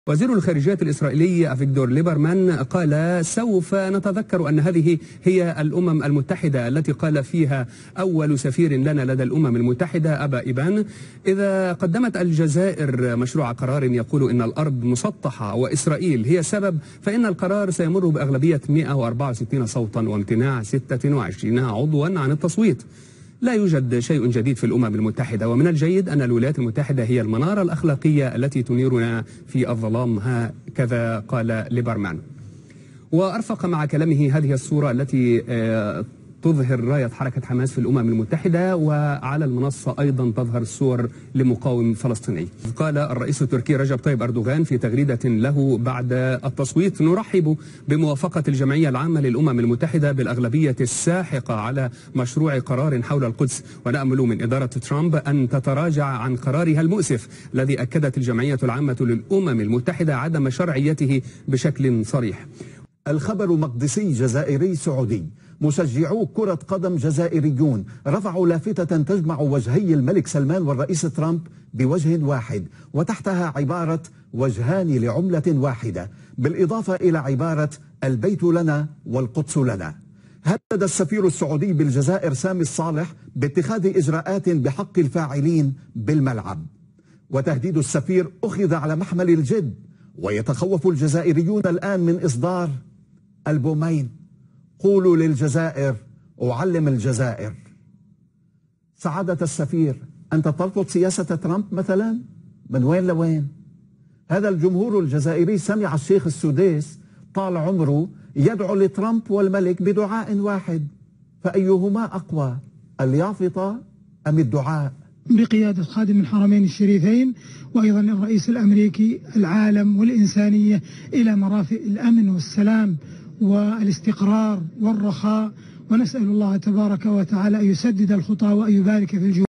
وزير الخارجية الإسرائيلي أفيغدور ليبرمان قال: سوف نتذكر أن هذه هي الأمم المتحدة التي قال فيها أول سفير لنا لدى الأمم المتحدة أبا إيبان: إذا قدمت الجزائر مشروع قرار يقول إن الأرض مسطحة وإسرائيل هي السبب، فإن القرار سيمر بأغلبية 164 صوتا وامتناع 26 عضوا عن التصويت. لا يوجد شيء جديد في الأمم المتحدة، ومن الجيد أن الولايات المتحدة هي المنارة الأخلاقية التي تنيرنا في الظلام، هكذا قال ليبرمان. وأرفق مع كلامه هذه الصورة التي تظهر راية حركة حماس في الأمم المتحدة، وعلى المنصة أيضا تظهر صور لمقاوم فلسطيني. قال الرئيس التركي رجب طيب أردوغان في تغريدة له بعد التصويت: نرحب بموافقة الجمعية العامة للأمم المتحدة بالأغلبية الساحقة على مشروع قرار حول القدس، ونأمل من إدارة ترامب أن تتراجع عن قرارها المؤسف الذي أكدت الجمعية العامة للأمم المتحدة عدم شرعيته بشكل صريح. الخبر مقدسي جزائري سعودي. مشجعو كرة قدم جزائريون رفعوا لافتة تجمع وجهي الملك سلمان والرئيس ترامب بوجه واحد، وتحتها عبارة وجهان لعملة واحدة، بالإضافة إلى عبارة البيت لنا والقدس لنا. هدد السفير السعودي بالجزائر سامي الصالح باتخاذ إجراءات بحق الفاعلين بالملعب، وتهديد السفير أخذ على محمل الجد. ويتخوف الجزائريون الآن من إصدار ألبومين: قولوا للجزائر أعلم الجزائر. سعادة السفير، أنت ترفض سياسة ترامب مثلا؟ من وين لوين؟ هذا الجمهور الجزائري سمع الشيخ السديس طال عمره يدعو لترامب والملك بدعاء واحد، فأيهما أقوى، اليافطة أم الدعاء؟ بقيادة خادم الحرمين الشريفين وأيضا الرئيس الأمريكي العالم والإنسانية إلى مرافئ الأمن والسلام والاستقرار والرخاء، ونسأل الله تبارك وتعالى أن يسدد الخطى وأن يبارك في الجهود.